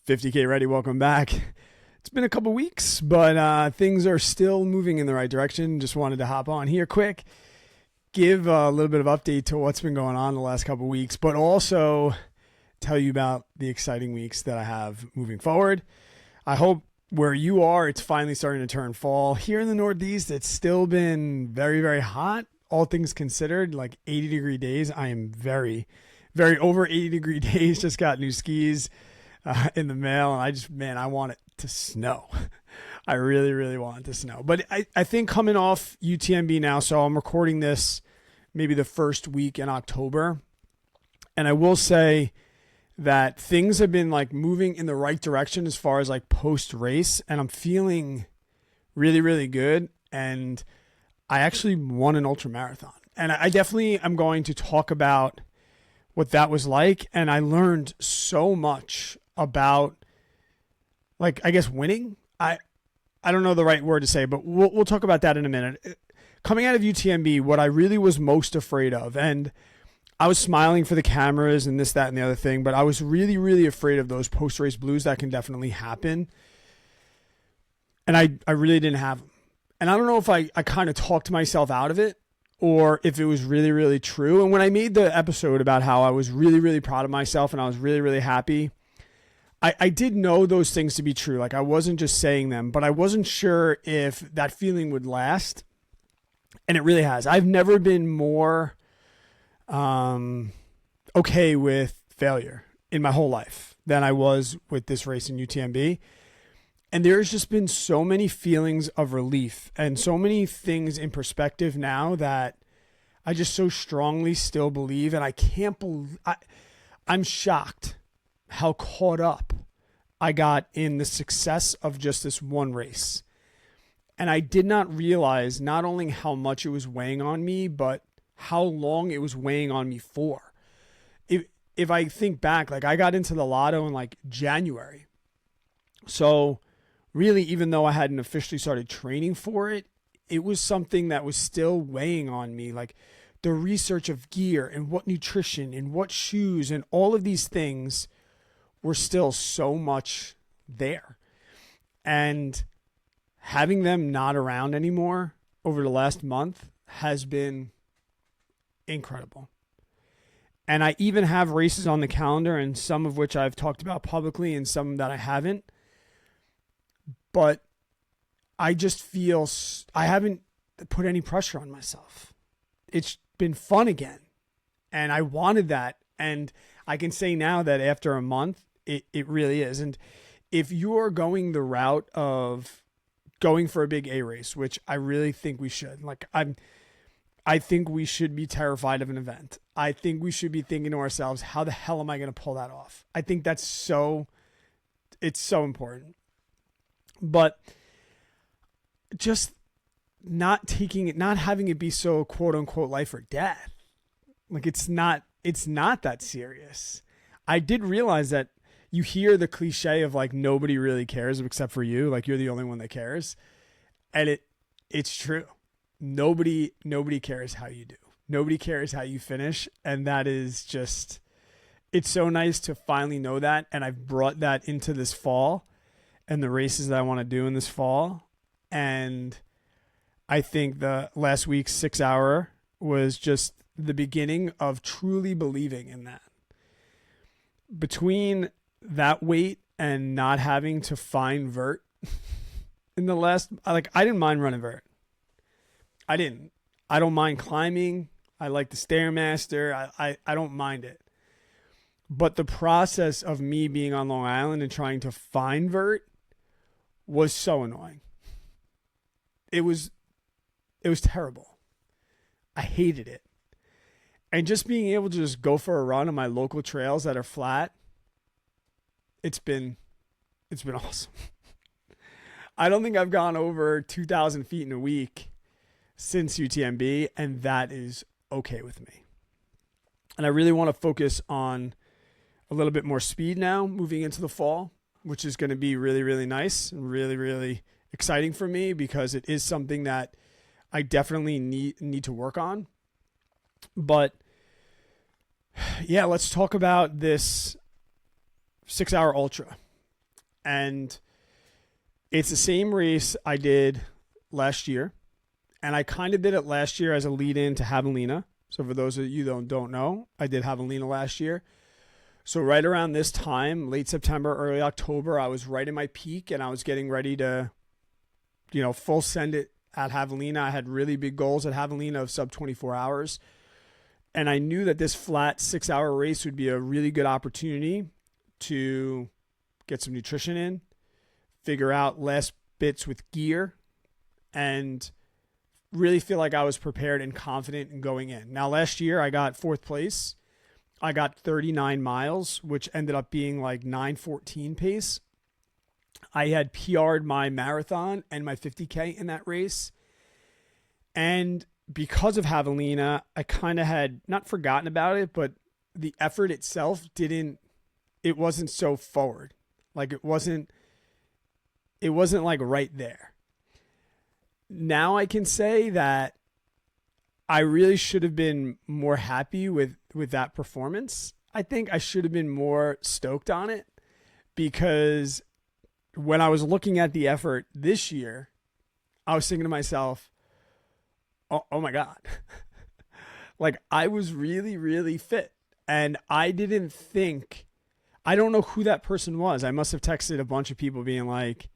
50K Ready, welcome back. It's been a couple weeks, but things are still moving in the right direction. Just wanted to hop on here quick, give a little bit of update to what's been going on the last couple weeks, but also tell you about the exciting weeks that I have moving forward. I hope where you are, it's finally starting to turn fall. Here in the Northeast, it's still been very, very hot. All things considered, like 80-degree days. I am very, very over 80-degree days. Just got new skis in the mail, and I want it to snow. I really, really want it to snow. But I think coming off UTMB now, so I'm recording this maybe the first week in October, and I will say that things have been like moving in the right direction as far as like post-race, and I'm feeling really, really good. And I actually won an ultramarathon, and I definitely am going to talk about what that was like. And I learned so much about, like, I guess winning. I don't know the right word to say, but we'll talk about that in a minute. Coming out of UTMB, what I really was most afraid of, and I was smiling for the cameras and this, that, and the other thing, but I was really, really afraid of those post-race blues that can definitely happen. And I really didn't have them. And I don't know if I kind of talked myself out of it or if it was really, really true. And when I made the episode about how I was really, really proud of myself and I was really, really happy, I did know those things to be true. Like, I wasn't just saying them, but I wasn't sure if that feeling would last. And it really has. I've never been more okay with failure in my whole life than I was with this race in UTMB. And there's just been so many feelings of relief and so many things in perspective now that I just so strongly still believe. And I can't believe, I'm shocked how caught up I got in the success of just this one race. And I did not realize not only how much it was weighing on me, but how long it was weighing on me for. If I think back, like, I got into the lotto in like January. So really, even though I hadn't officially started training for it, it was something that was still weighing on me. Like the research of gear and what nutrition and what shoes and all of these things were still so much there. And having them not around anymore over the last month has been incredible. And I even have races on the calendar, and some of which I've talked about publicly and some that I haven't. But I just feel I haven't put any pressure on myself. It's been fun again. And I wanted that. And I can say now that after a month, it really is. And if you're going the route of going for a big A race, which I really think we should, like, I think we should be terrified of an event. I think we should be thinking to ourselves, how the hell am I going to pull that off? I think it's so important. But just not having it be so quote unquote life or death. Like, it's not that serious. I did realize that you hear the cliche of like, nobody really cares except for you. Like, you're the only one that cares. And it's true. Nobody cares how you do. Nobody cares how you finish. And that is just, it's so nice to finally know that. And I've brought that into this fall and the races that I want to do in this fall. And I think the last week's 6 hour was just the beginning of truly believing in that. Between that weight and not having to find vert in the last, like, I didn't mind running vert. I don't mind climbing. I like the Stairmaster. I don't mind it. But the process of me being on Long Island and trying to find vert was so annoying. It was terrible. I hated it. And just being able to just go for a run on my local trails that are flat, it's been awesome. I don't think I've gone over 2,000 feet in a week since UTMB, and that is okay with me. And I really want to focus on a little bit more speed now moving into the fall, which is going to be really, really nice and really, really exciting for me because it is something that I definitely need to work on. But yeah, let's talk about this 6 hour ultra. And it's the same race I did last year. And I kind of did it last year as a lead in to Javelina. So for those of you that don't know, I did Javelina last year. So right around this time, late September, early October, I was right in my peak and I was getting ready to, full send it at Javelina. I had really big goals at Javelina of sub 24 hours. And I knew that this flat 6-hour race would be a really good opportunity to get some nutrition in, figure out last bits with gear, and really feel like I was prepared and confident in going in. Now, last year I got 4th place. I got 39 miles, which ended up being like 9:14 pace. I had PR'd my marathon and my 50K in that race. And because of Javelina, I kind of had not forgotten about it, but the effort itself it wasn't so forward. Like it wasn't like right there. Now I can say that I really should have been more happy with that performance. I think I should have been more stoked on it, because when I was looking at the effort this year, I was thinking to myself, oh my God, like I was really, really fit. And I don't know who that person was. I must have texted a bunch of people being like,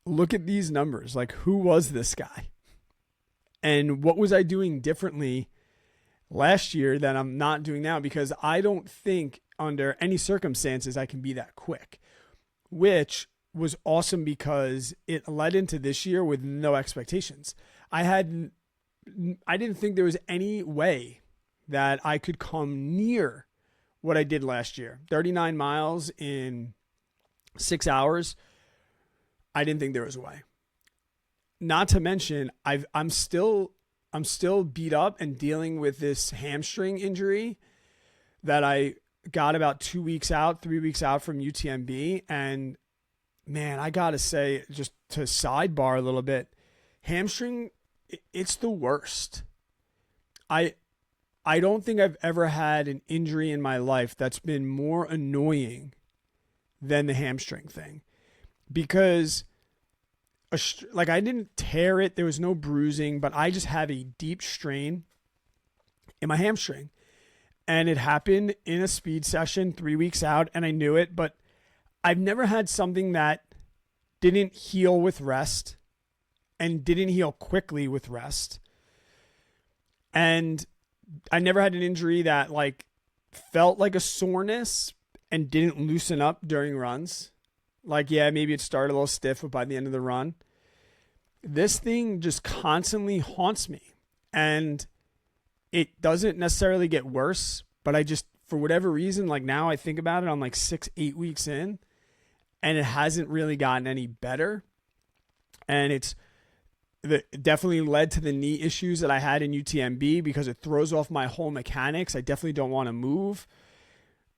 look at these numbers. Like, who was this guy? And what was I doing differently last year that I'm not doing now? Because I don't think under any circumstances I can be that quick, which was awesome because it led into this year with no expectations. I didn't think there was any way that I could come near what I did last year. 39 miles in 6 hours. I didn't think there was a way. Not to mention, I'm still beat up and dealing with this hamstring injury that I got about 3 weeks out from UTMB. And man, I gotta say, just to sidebar a little bit, hamstring, it's the worst. I don't think I've ever had an injury in my life that's been more annoying than the hamstring thing, because I didn't tear it. There was no bruising, but I just have a deep strain in my hamstring. And it happened in a speed session 3 weeks out, and I knew it, but I've never had something that didn't heal with rest and didn't heal quickly with rest. And I never had an injury that felt like a soreness and didn't loosen up during runs. Maybe it started a little stiff, but by the end of the run, this thing just constantly haunts me. And it doesn't necessarily get worse, but I just, for whatever reason, now I think about it, I'm 6-8 weeks in, and it hasn't really gotten any better. And it definitely led to the knee issues that I had in UTMB, because it throws off my whole mechanics. I definitely don't want to move.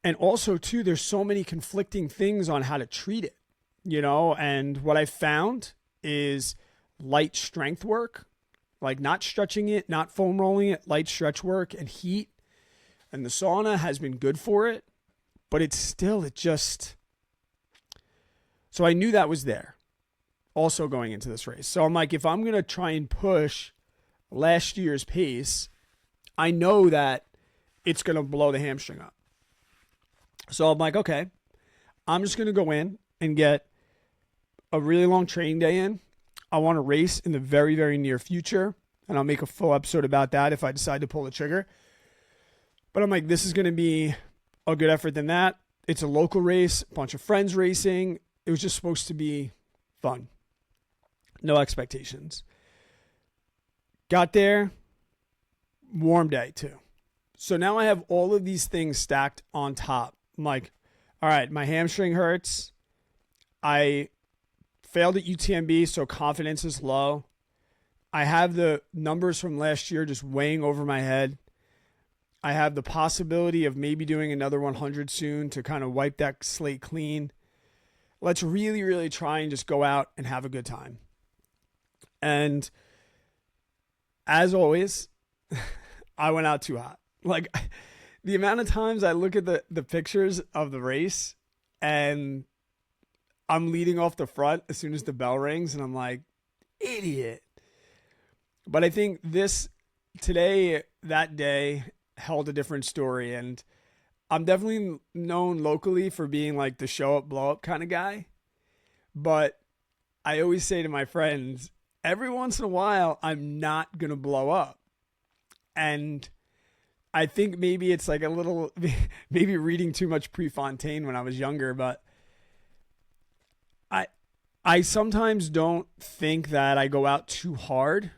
And also, too, there's so many conflicting things on how to treat it, and what I found is light strength work, not stretching it, not foam rolling it, light stretch work and heat. And the sauna has been good for it, but so I knew that was there also going into this race. So I'm like, if I'm going to try and push last year's pace, I know that it's going to blow the hamstring up. So I'm like, okay, I'm just going to go in and get a really long training day in. I want to race in the very, very near future, and I'll make a full episode about that if I decide to pull the trigger. But I'm like, this is going to be a good effort than that. It's a local race, a bunch of friends racing. It was just supposed to be fun. No expectations. Got there, warm day too. So now I have all of these things stacked on top. I'm like, all right, my hamstring hurts. I failed at UTMB, so confidence is low. I have the numbers from last year just weighing over my head. I have the possibility of maybe doing another 100 soon to kind of wipe that slate clean. Let's really, really try and just go out and have a good time. And as always, I went out too hot. The amount of times I look at the pictures of the race and I'm leading off the front as soon as the bell rings, and I'm like, idiot. But I think that day held a different story. And I'm definitely known locally for being like the show up, blow up kind of guy. But I always say to my friends, every once in a while, I'm not going to blow up. And I think maybe it's like a little, maybe reading too much Prefontaine when I was younger, but I sometimes don't think that I go out too hard.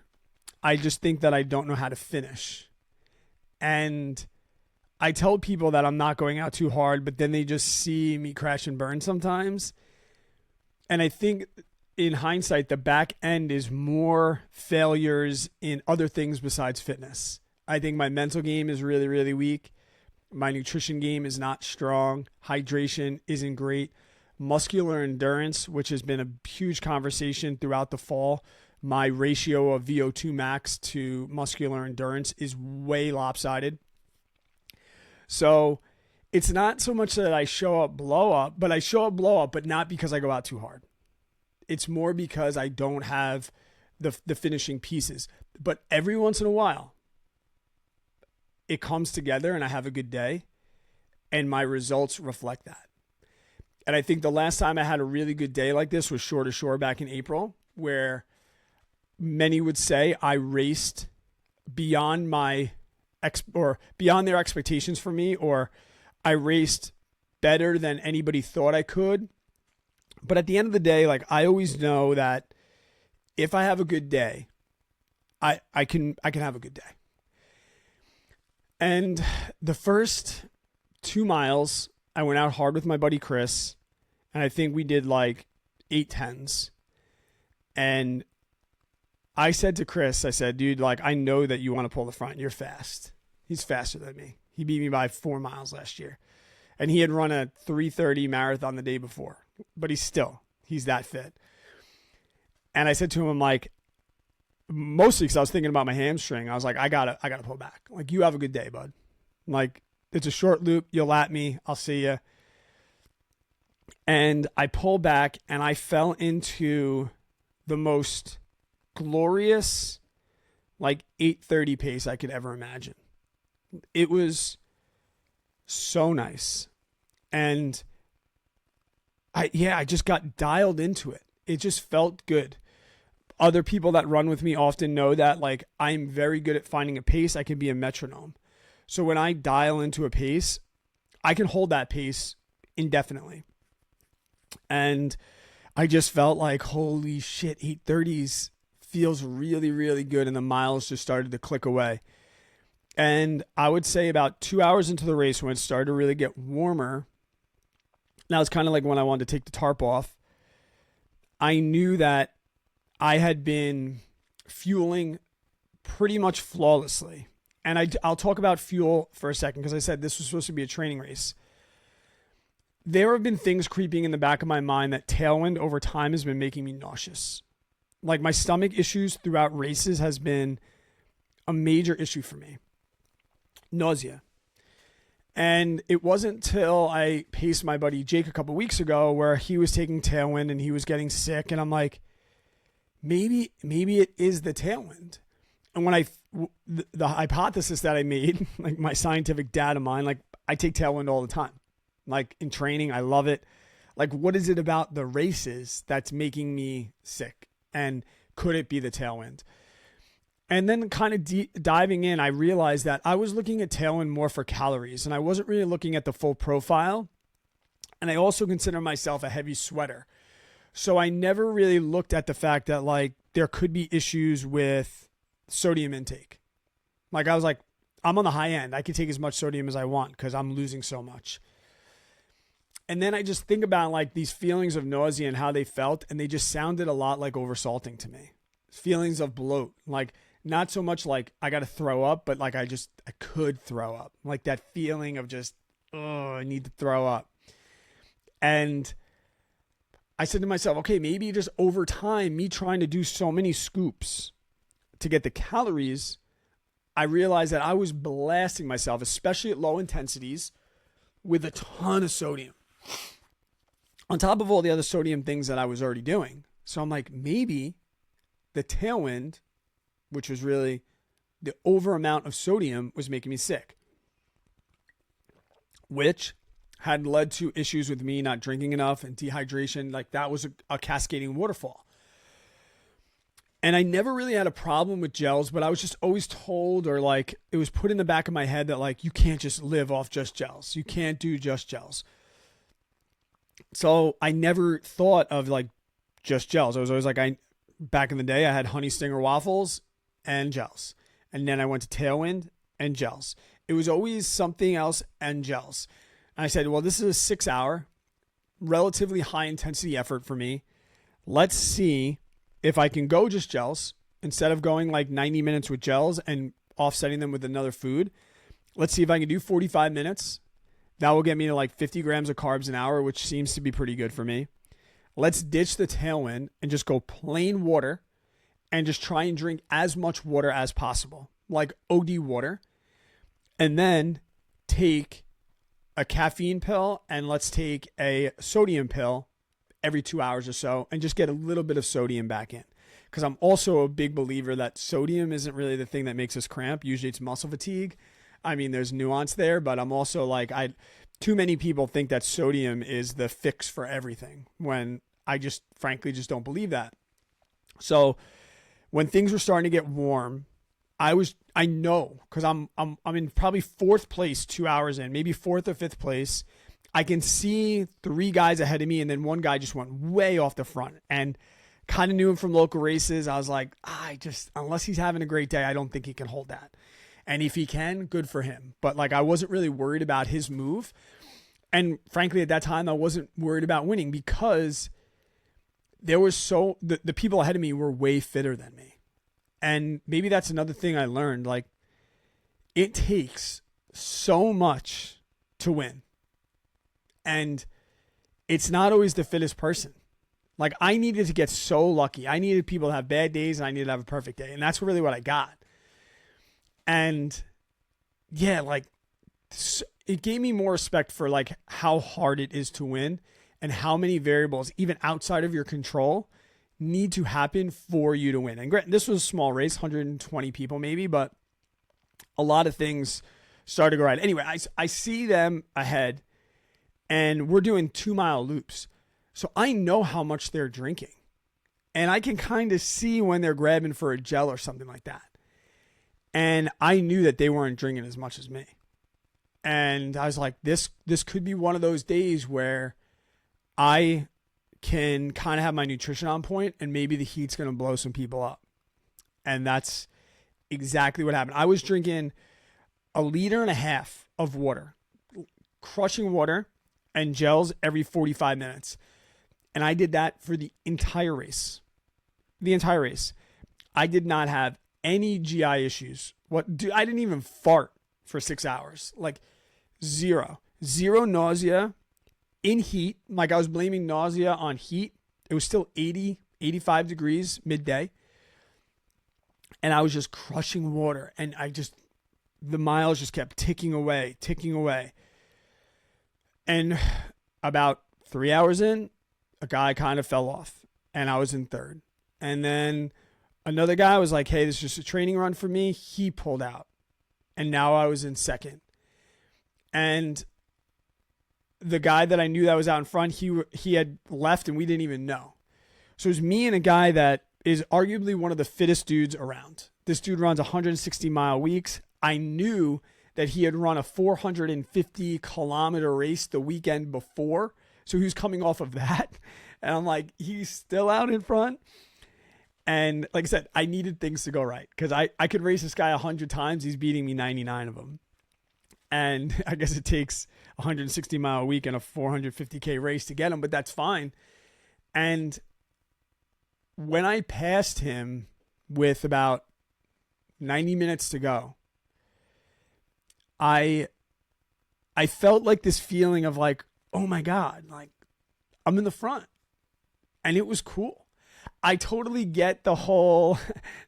I just think that I don't know how to finish. And I tell people that I'm not going out too hard, but then they just see me crash and burn sometimes. And I think in hindsight, the back end is more failures in other things besides fitness. I think my mental game is really, really weak. My nutrition game is not strong. Hydration isn't great. Muscular endurance, which has been a huge conversation throughout the fall. My ratio of VO2 max to muscular endurance is way lopsided. So it's not so much that I show up blow up, but I show up blow up, but not because I go out too hard. It's more because I don't have the finishing pieces. But every once in a while, it comes together and I have a good day, and my results reflect that. And I think the last time I had a really good day like this was Shore to Shore back in April, where many would say I raced beyond beyond their expectations for me, or I raced better than anybody thought I could. But at the end of the day, like, I always know that if I have a good day, I can have a good day. And the first 2 miles, I went out hard with my buddy Chris, and I think we did like 8:10s. And I said to Chris, I said, dude, like, I know that you want to pull the front. You're fast. He's faster than me. He beat me by 4 miles last year. And he had run a 3:30 marathon the day before. But he's that fit. And I said to him, I'm like, mostly because I was thinking about my hamstring. I was like, I gotta pull back. Like, you have a good day, bud. Like, it's a short loop. You'll at me. I'll see you. And I pulled back, and I fell into the most glorious, like, 8:30 pace I could ever imagine. It was so nice. And I just got dialed into it. It just felt good. Other people that run with me often know that, like, I'm very good at finding a pace. I can be a metronome. So when I dial into a pace, I can hold that pace indefinitely. And I just felt like, holy shit, 8:30s feels really, really good. And the miles just started to click away. And I would say about 2 hours into the race, when it started to really get warmer, now it's kind of like when I wanted to take the tarp off, I knew that I had been fueling pretty much flawlessly. And I'll talk about fuel for a second, because I said this was supposed to be a training race. There have been things creeping in the back of my mind that tailwind over time has been making me nauseous. Like, my stomach issues throughout races has been a major issue for me. Nausea. And it wasn't till I paced my buddy Jake a couple weeks ago where he was taking tailwind and he was getting sick. And I'm like, maybe it is the tailwind. And when the hypothesis that I made, like my scientific data mine, like, I take tailwind all the time. Like, in training, I love it. Like, what is it about the races that's making me sick? And could it be the tailwind? And then kind of diving in, I realized that I was looking at tailwind more for calories, and I wasn't really looking at the full profile. And I also consider myself a heavy sweater. So I never really looked at the fact that, like, there could be issues with sodium intake. Like, I was like, I'm on the high end. I can take as much sodium as I want because I'm losing so much. And then I just think about, like, these feelings of nausea and how they felt, and they just sounded a lot like oversalting to me. Feelings of bloat, like, not so much like I got to throw up, but like I could throw up. Like, that feeling of just, oh, I need to throw up. And I said to myself, okay, maybe just over time, me trying to do so many scoops to get the calories, I realized that I was blasting myself, especially at low intensities, with a ton of sodium. on top of all the other sodium things that I was already doing. So I'm like, maybe the tailwind, which was really the over amount of sodium, was making me sick, which had led to issues with me not drinking enough and dehydration. Like that was a cascading waterfall. And I never really had a problem with gels, but I was just always told, or like it was put in the back of my head that like, you can't just live off just gels. You can't do just gels. So I never thought of like just gels. I was always like, back in the day, I had Honey Stinger waffles and gels. And then I went to Tailwind and gels. It was always something else and gels. And I said, well, this is a 6-hour, relatively high intensity effort for me. Let's see if I can go just gels instead of going like 90 minutes with gels and offsetting them with another food. Let's see if I can do 45 minutes. That will get me to like 50 grams of carbs an hour, which seems to be pretty good for me. Let's ditch the Tailwind and just go plain water and just try and drink as much water as possible, like OD water. And then take a caffeine pill and let's take a sodium pill every 2 hours or so and just get a little bit of sodium back in. Because I'm also a big believer that sodium isn't really the thing that makes us cramp. Usually it's muscle fatigue. I mean, there's nuance there, but I'm also like, too many people think that sodium is the fix for everything when I just frankly just don't believe that. So when things were starting to get warm, I know, because I'm in probably 4th place 2 hours in, maybe 4th or 5th place. I can see 3 guys ahead of me, and then one guy just went way off the front and kind of knew him from local races. I was like, unless he's having a great day, I don't think he can hold that. And if he can, good for him. But like, I wasn't really worried about his move. And frankly, at that time, I wasn't worried about winning because there was the people ahead of me were way fitter than me. And maybe that's another thing I learned. Like, it takes so much to win. And it's not always the fittest person. Like, I needed to get so lucky. I needed people to have bad days and I needed to have a perfect day. And that's really what I got. And yeah, like, it gave me more respect for like how hard it is to win and how many variables, even outside of your control, need to happen for you to win. And this was a small race, 120 people maybe, but a lot of things started to go right. Anyway, I see them ahead and we're doing 2-mile loops. So I know how much they're drinking and I can kind of see when they're grabbing for a gel or something like that. And I knew that they weren't drinking as much as me. And I was like, this could be one of those days where I can kind of have my nutrition on point and maybe the heat's going to blow some people up. And that's exactly what happened. I was drinking 1.5 liters of water, crushing water and gels every 45 minutes. And I did that for the entire race. The entire race. I did not have any GI issues. I didn't even fart for 6 hours. Like zero nausea in heat. Like, I was blaming nausea on heat. It was still 80, 85 degrees midday. And I was just crushing water. And the miles just kept ticking away. And about 3 hours in, a guy kind of fell off and I was in 3rd. And then another guy was like, hey, this is just a training run for me. He pulled out. And now I was in 2nd. And the guy that I knew that was out in front, he had left and we didn't even know. So it was me and a guy that is arguably one of the fittest dudes around. This dude runs 160-mile weeks. I knew that he had run a 450-kilometer race the weekend before. So he was coming off of that. And I'm like, he's still out in front. And like I said, I needed things to go right because I could race this guy 100 times. He's beating me 99 of them. And I guess it takes 160-mile week and a 450K race to get him, but that's fine. And when I passed him with about 90 minutes to go, I felt like this feeling of like, oh my God, like I'm in the front. And it was cool. I totally get the whole,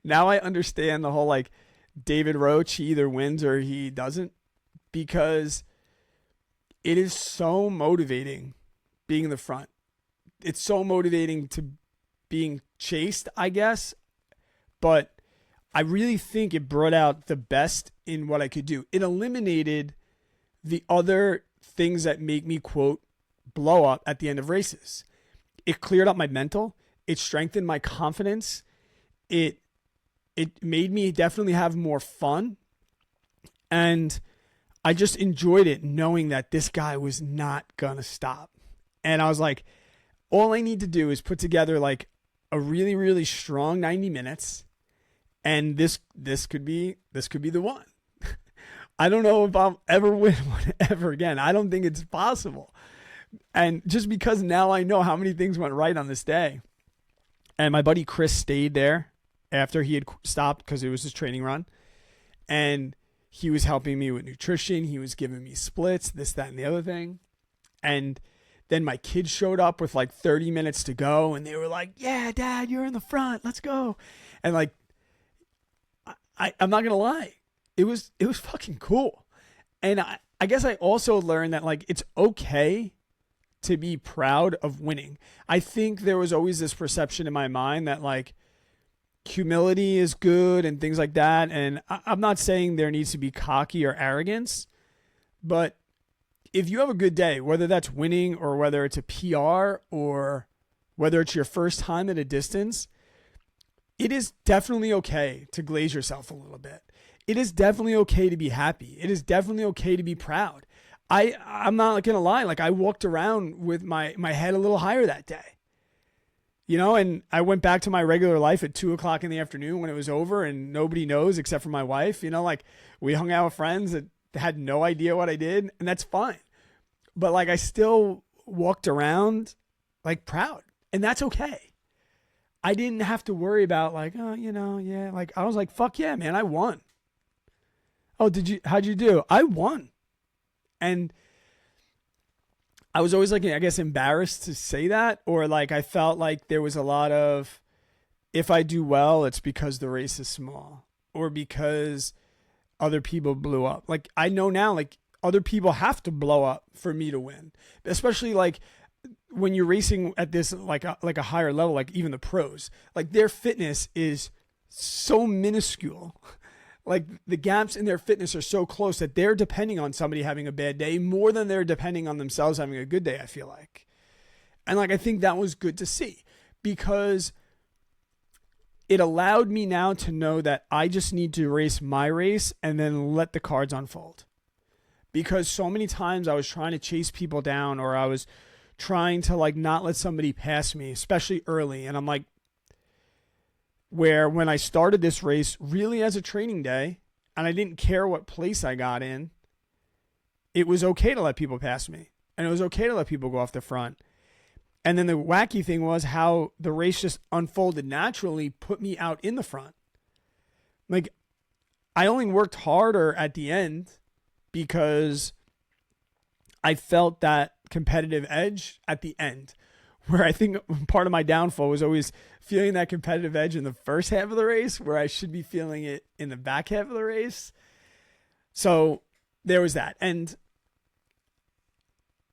now I understand the whole like David Roach, he either wins or he doesn't, because it is so motivating being in the front. it's so motivating to being chased, I guess. But I really think it brought out the best in what I could do. It eliminated the other things that make me, quote, blow up at the end of races. It cleared up my mental. It strengthened my confidence. It made me definitely have more fun. And I just enjoyed it knowing that this guy was not going to stop. And I was like, all I need to do is put together like a really, really strong 90 minutes. And this could be the one. I don't know if I'll ever win one ever again. I don't think it's possible. And just because now I know how many things went right on this day. And my buddy Chris stayed there after he had stopped because it was his training run. And he was helping me with nutrition. He was giving me splits, this, that, and the other thing. And then my kids showed up with like 30 minutes to go. And they were like, yeah, Dad, you're in the front. Let's go. And like, I'm not going to lie. It was fucking cool. And I guess I also learned that like, it's okay to be proud of winning. I think there was always this perception in my mind that like humility is good and things like that. And I'm not saying there needs to be cocky or arrogance, but if you have a good day, whether that's winning or whether it's a PR or whether it's your first time at a distance, it is definitely okay to glaze yourself a little bit. It is definitely okay to be happy. It is definitely okay to be proud. I'm not going to lie. Like I walked around with my head a little higher that day, you know, and I went back to my regular life at 2:00 in the afternoon when it was over and nobody knows except for my wife, you know, like we hung out with friends that had no idea what I did and that's fine. But like, I still walked around like proud and that's okay. I didn't have to worry about like, oh, you know, yeah. Like I was like, fuck yeah, man, I won. Oh, how'd you do? I won. And I was always like, I guess, embarrassed to say that, or like I felt like there was a lot of, if I do well, it's because the race is small or because other people blew up. Like I know now, like other people have to blow up for me to win, especially like when you're racing at this, like a higher level, like even the pros, like their fitness is so minuscule. Like the gaps in their fitness are so close that they're depending on somebody having a bad day more than they're depending on themselves having a good day, I feel like. And like, I think that was good to see because it allowed me now to know that I just need to race my race and then let the cards unfold. Because so many times I was trying to chase people down or I was trying to like not let somebody pass me, especially early. And I'm like, where when I started this race really as a training day and I didn't care what place I got in, it was okay to let people pass me and it was okay to let people go off the front. And then the wacky thing was how the race just unfolded naturally, put me out in the front. Like I only worked harder at the end because I felt that competitive edge at the end, where I think part of my downfall was always feeling that competitive edge in the first half of the race where I should be feeling it in the back half of the race. So there was that. And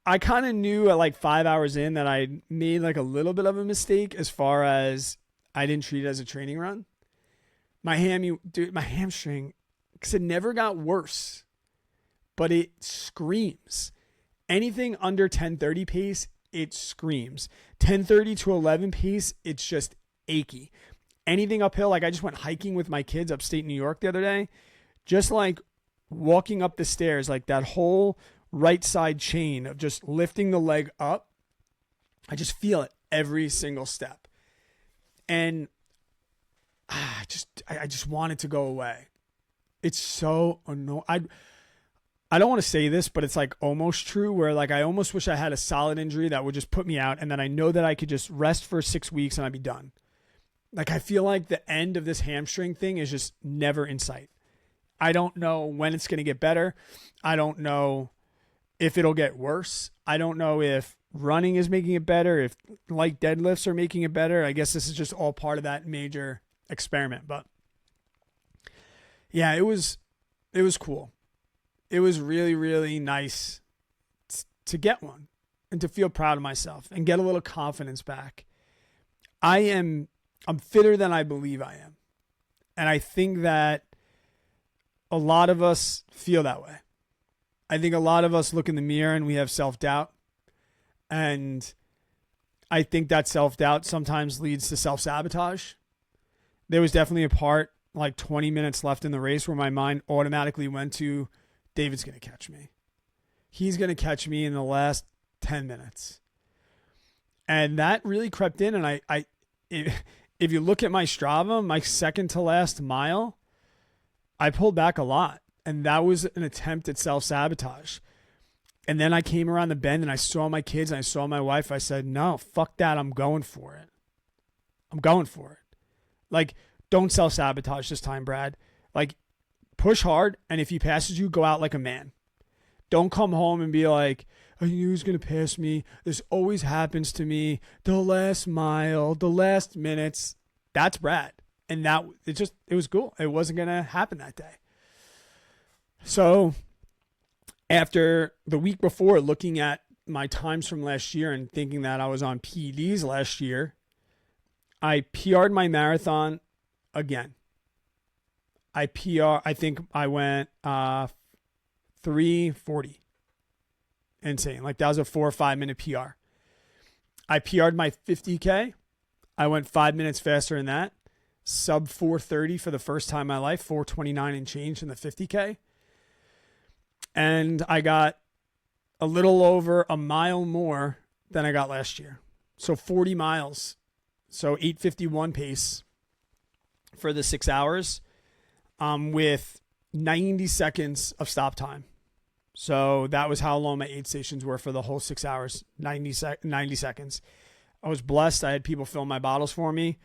I kind of knew at like 5 hours in that I made like a little bit of a mistake as far as I didn't treat it as a training run. My hamstring, because it never got worse, but it screams. Anything under 10:30 pace, it screams. 10:30 to 11 pace, it's just achy. Anything uphill, like I just went hiking with my kids upstate New York the other day, just like walking up the stairs, like that whole right side chain of just lifting the leg up. I just feel it every single step. And I just want it to go away. It's so annoying. I don't want to say this, but it's like almost true where like I almost wish I had a solid injury that would just put me out and then I know that I could just rest for 6 weeks and I'd be done. Like I feel like the end of this hamstring thing is just never in sight. I don't know when it's going to get better. I don't know if it'll get worse. I don't know if running is making it better, if light deadlifts are making it better. I guess this is just all part of that major experiment. But yeah, it was cool. It was really, really nice to get one. and to feel proud of myself and get a little confidence back. I'm fitter than I believe I am. And I think that a lot of us feel that way. I think a lot of us look in the mirror and we have self-doubt. And I think that self-doubt sometimes leads to self-sabotage. There was definitely a part, like 20 minutes left in the race, where my mind automatically went to, David's going to catch me. He's going to catch me in the last 10 minutes. And that really crept in. And if you look at my Strava, my second to last mile, I pulled back a lot. And that was an attempt at self-sabotage. And then I came around the bend and I saw my kids and I saw my wife. I said, no, fuck that. I'm going for it. I'm going for it. Like, don't self-sabotage this time, Brad. Like, push hard. And if he passes you, go out like a man. Don't come home and be like, I knew he was going to pass me. This always happens to me. The last mile, the last minutes. That's Brad. And it was cool. It wasn't going to happen that day. So after the week before, looking at my times from last year and thinking that I was on PEDs last year, I PR'd my marathon again. I think I went 3:40. Insane. Like, that was a 4 or 5 minute PR. I PR'd my 50K. I went 5 minutes faster than that. Sub 4:30 for the first time in my life, 4:29 and change in the 50K. And I got a little over a mile more than I got last year. So 40 miles. So 8:51 pace for the 6 hours with 90 seconds of stop time. So that was how long my aid stations were for the whole 6 hours, 90 seconds. I was blessed. I had people fill my bottles for me.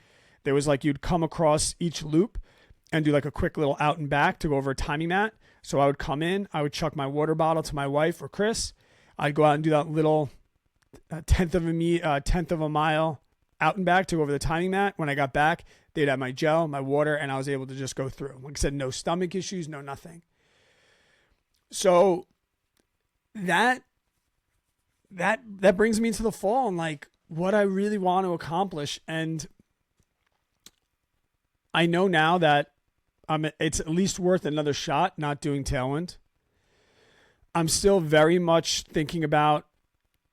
There was like, you'd come across each loop and do like a quick little out and back to go over a timing mat. So I would come in, I would chuck my water bottle to my wife or Chris. I'd go out and do that little tenth of a mile out and back to go over the timing mat. When I got back, they'd have my gel, my water, and I was able to just go through. Like I said, no stomach issues, no nothing. So that brings me into the fall and like what I really want to accomplish. And I know now that it's at least worth another shot not doing Tailwind. I'm still very much thinking about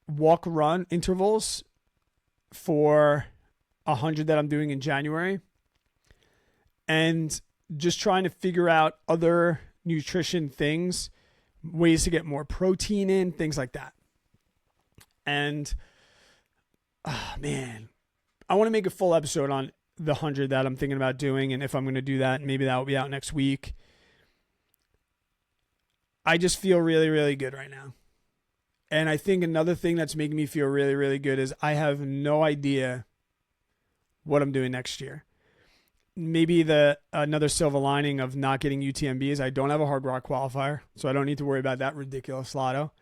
walk-run intervals for 100 that I'm doing in January. And just trying to figure out other nutrition things, ways to get more protein in, things like that. And, man, I want to make a full episode on the 100 that I'm thinking about doing, and if I'm going to do that, maybe that will be out next week. I just feel really, really good right now. And I think another thing that's making me feel really, really good is I have no idea what I'm doing next year. Maybe another silver lining of not getting UTMB is I don't have a Hard Rock qualifier, so I don't need to worry about that ridiculous lotto.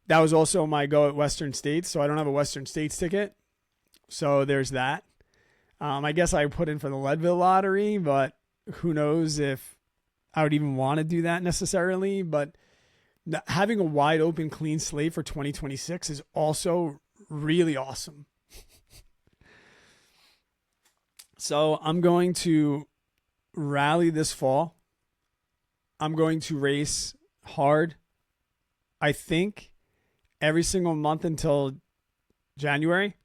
That was also my go at Western States, so I don't have a Western States ticket. So there's that. I guess I put in for the Leadville lottery, but who knows if I would even want to do that necessarily. But having a wide open, clean slate for 2026 is also really awesome. So I'm going to rally this fall. I'm going to race hard, I think, every single month until January.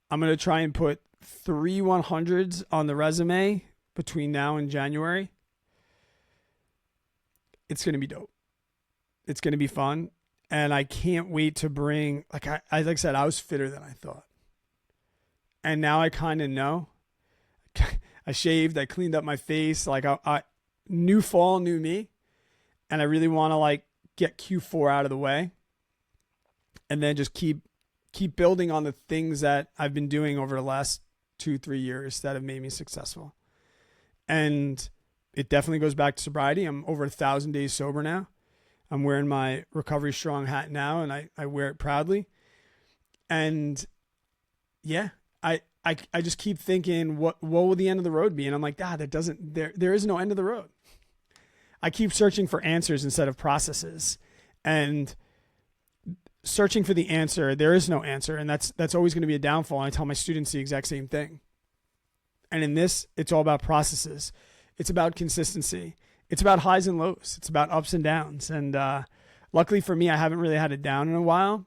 I'm going to try and put 3 100s on the resume between now and January. It's going to be dope. It's going to be fun. And I can't wait to bring, like I said, I was fitter than I thought. And now I kind of know. I shaved, I cleaned up my face. Like I new fall, new me. And I really want to like get Q4 out of the way. And then just keep building on the things that I've been doing over the last 2-3 years that have made me successful. And it definitely goes back to sobriety. I'm over 1,000 days sober now. I'm wearing my Recovery Strong hat now, and I wear it proudly. And yeah, I just keep thinking, what will the end of the road be? And I'm like, there is no end of the road. I keep searching for answers instead of processes. And searching for the answer, there is no answer. And that's always going to be a downfall. And I tell my students the exact same thing. And in this, it's all about processes. It's about consistency. It's about highs and lows. It's about ups and downs. And luckily for me, I haven't really had it down in a while,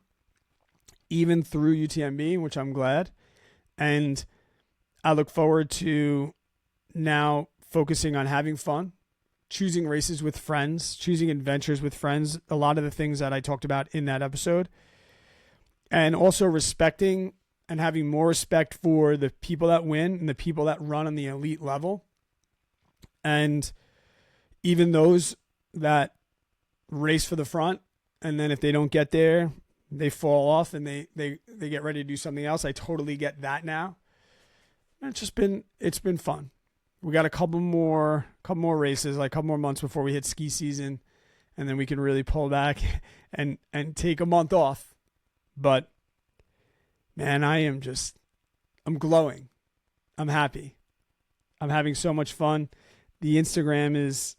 even through UTMB, which I'm glad. And I look forward to now focusing on having fun, choosing races with friends, choosing adventures with friends, a lot of the things that I talked about in that episode. And also respecting and having more respect for the people that win and the people that run on the elite level. And even those that race for the front, and then if they don't get there, they fall off and they get ready to do something else. I totally get that now. And it's been fun. We got a couple more races, like a couple more months before we hit ski season, and then we can really pull back and take a month off. But man, I'm glowing. I'm happy. I'm having so much fun. The Instagram is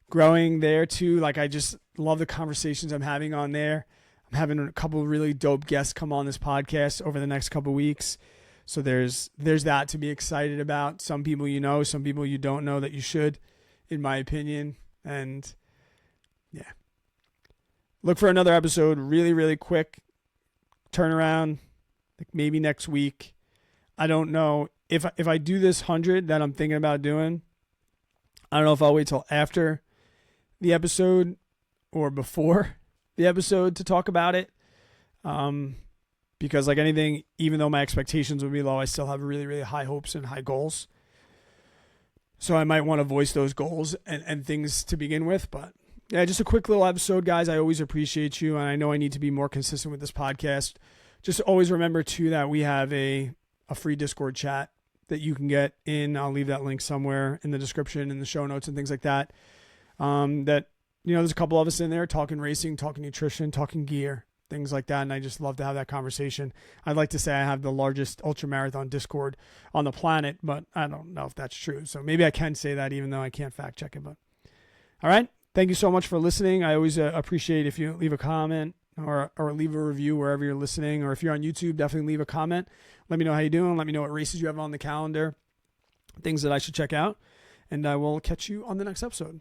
growing there too. Like, I just love the conversations I'm having on there. I'm having a couple of really dope guests come on this podcast over the next couple of weeks. So there's that to be excited about. Some people you know, some people you don't know that you should, in my opinion. And yeah. Look for another episode really, really quick. Turnaround, like maybe next week. I don't know. If I do this 100 that I'm thinking about doing, I don't know if I'll wait till after the episode or before the episode to talk about it. Because like anything, even though my expectations would be low, I still have really, really high hopes and high goals. So I might want to voice those goals and things to begin with. But yeah, just a quick little episode, guys. I always appreciate you. And I know I need to be more consistent with this podcast. Just always remember too that we have a free Discord chat that you can get in. I'll leave that link somewhere in the description, in the show notes and things like that. There's a couple of us in there talking racing, talking nutrition, talking gear, things like that. And I just love to have that conversation. I'd like to say I have the largest ultramarathon Discord on the planet, but I don't know if that's true. So maybe I can say that even though I can't fact check it. But all right. Thank you so much for listening. I always appreciate if you leave a comment or leave a review wherever you're listening. Or if you're on YouTube, definitely leave a comment. Let me know how you're doing. Let me know what races you have on the calendar, things that I should check out. And I will catch you on the next episode.